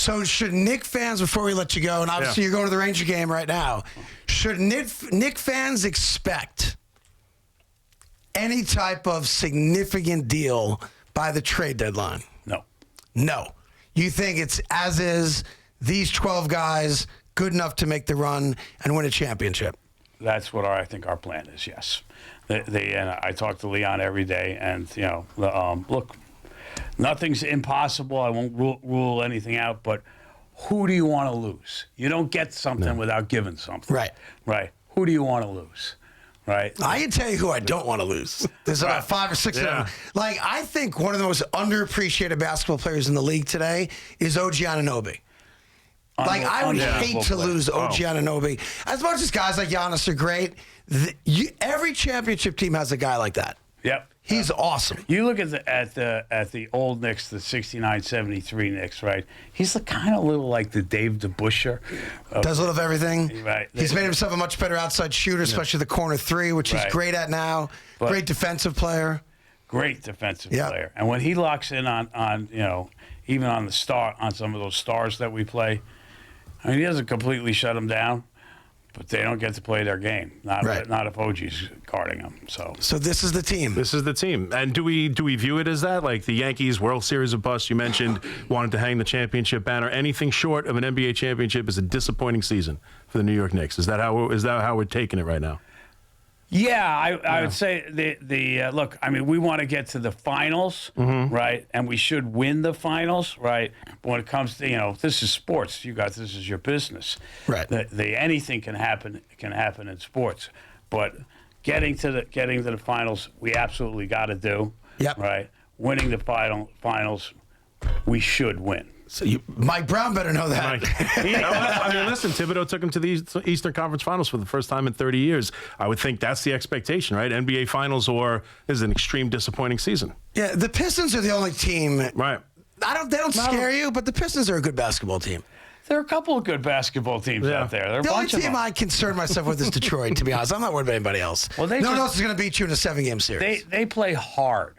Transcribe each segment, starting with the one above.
So should Knick fans, before we let you go, and obviously you're going to the Ranger game right now, should Knick fans expect any type of significant deal by the trade deadline? No. You think it's as is, these 12 guys good enough to make the run and win a championship? That's what I think our plan is, yes. And I talk to Leon every day, and, look, nothing's impossible. I won't rule anything out, but who do you want to lose? You don't get something without giving something. Right. Who do you want to lose? Right. I can tell you who I don't want to lose. There's about 5 or 6 of them. Like, I think one of the most underappreciated basketball players in the league today is OG Anunoby. Like, I would hate to lose OG Anunoby. As much as guys like Giannis are great, every championship team has a guy like that. Yep. He's awesome. You look at the old Knicks, the 69-73 Knicks, right? He's kind of little like the Dave DeBusschere. Does a little of everything. Right. He's made himself a much better outside shooter, especially the corner three, which he's great at now. But great defensive player. Great defensive player. And when he locks in on even on the star, on some of those stars that we play, I mean, he doesn't completely shut them down. But they don't get to play their game. Not if OG's guarding them. So this is the team. This is the team. And do we view it as that? Like the Yankees World Series of bust you mentioned, wanted to hang the championship banner. Anything short of an NBA championship is a disappointing season for the New York Knicks. Is that how we're taking it right now? Yeah, I would say the look. I mean, we want to get to the finals, right? And we should win the finals, right? But when it comes to this is sports. You guys, this is your business, right? Anything can happen in sports, but getting to the finals, we absolutely got to do. Yep. Right. Winning the finals, we should win. So Mike Brown better know that. I mean, listen, Thibodeau took him to the Eastern Conference Finals for the first time in 30 years. I would think that's the expectation, right? NBA Finals, or is an extreme disappointing season. Yeah, the Pistons are the only team. Right. They don't scare you, but the Pistons are a good basketball team. There are a couple of good basketball teams out there. There are the a only bunch of team them. I concern myself with is Detroit, to be honest. I'm not worried about anybody else. Well, no one else is going to beat you in a 7-game series. They play hard,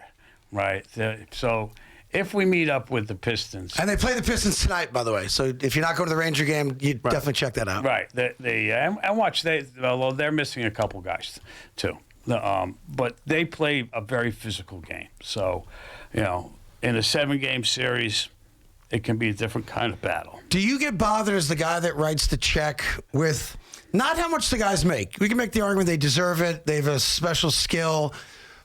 right? So if we meet up with the Pistons. And they play the Pistons tonight, by the way. So if you're not going to the Ranger game, you definitely check that out. Right. And watch, although they're missing a couple guys, too. But they play a very physical game. So, in a 7-game series, it can be a different kind of battle. Do you get bothered as the guy that writes the check with not how much the guys make? We can make the argument they deserve it. They have a special skill.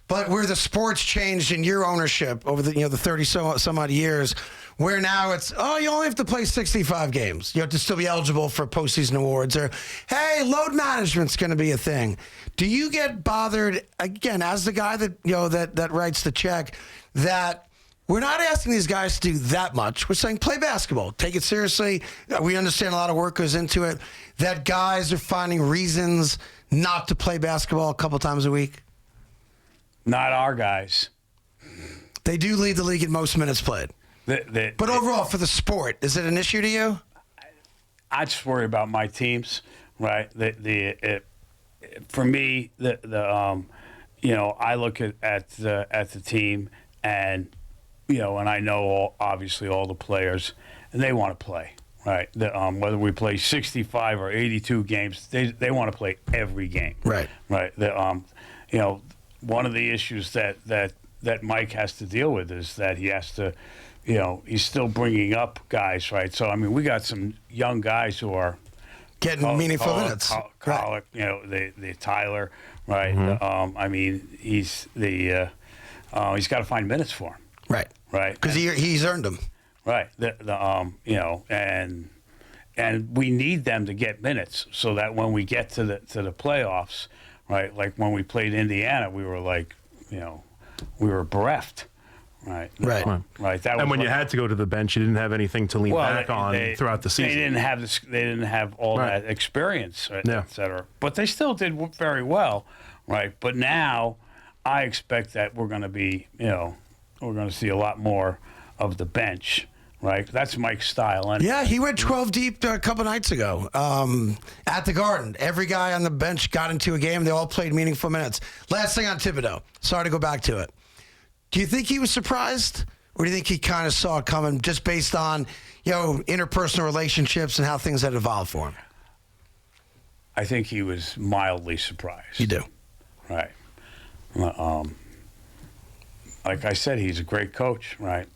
But where the sport's changed in your ownership over the 30 some odd years, where now it's, you only have to play 65 games. You have to still be eligible for postseason awards. Or, hey, load management's going to be a thing. Do you get bothered, again, as the guy that that writes the check, that we're not asking these guys to do that much. We're saying play basketball. Take it seriously. We understand a lot of work goes into it. That guys are finding reasons not to play basketball a couple times a week? Not our guys. They do lead the league in most minutes played. But overall, for the sport, is it an issue to you? I just worry about my teams, right? For me, I look at the team, and and I know obviously all the players, and they want to play, right? Whether we play 65 or 82 games, they want to play every game, right? One of the issues that Mike has to deal with is that he has to, he's still bringing up guys, right? So, I mean, we got some young guys who are getting meaningful minutes. The Tyler, right? Mm-hmm. I mean, he's got to find minutes for him. Right. Because he's earned them. Right. And we need them to get minutes so that when we get to the playoffs, right, like when we played Indiana, we were like, we were bereft. Right. And when you had to go to the bench, you didn't have anything to lean back on throughout the season. They didn't have all that experience, et cetera. But they still did very well, right? But now, I expect that we're going to be, we're going to see a lot more of the bench. Right, that's Mike's style. And yeah, he went 12 deep a couple nights ago at the Garden. Every guy on the bench got into a game. They all played meaningful minutes. Last thing on Thibodeau. Sorry to go back to it. Do you think he was surprised, or do you think he kind of saw it coming just based on interpersonal relationships and how things had evolved for him? I think he was mildly surprised. You do. Right. Like I said, he's a great coach, right?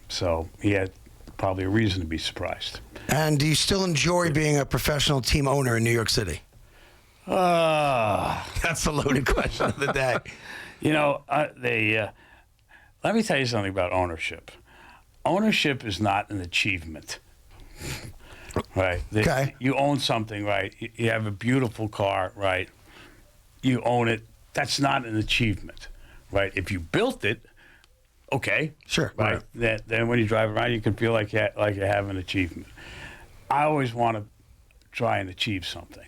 So he had probably a reason to be surprised. And do you still enjoy being a professional team owner in New York City? That's the loaded question of the day. Let me tell you something about ownership. Ownership is not an achievement, right? Okay. You own something, right? You have a beautiful car, right? You own it. That's not an achievement, right? If you built it, okay, Sure. right? Then when you drive around, you can feel like you have an achievement. I always want to try and achieve something.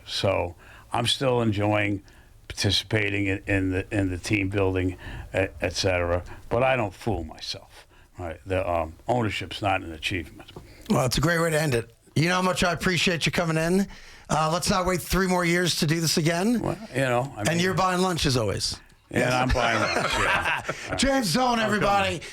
So I'm still enjoying participating in the team building, et cetera. But I don't fool myself. Right? The ownership's not an achievement. Well, it's a great way to end it. You know how much I appreciate you coming in. Let's not wait 3 more years to do this again. Well, and you're buying lunch as always. And I'm buying lunch. Yeah. James Dolan, everybody.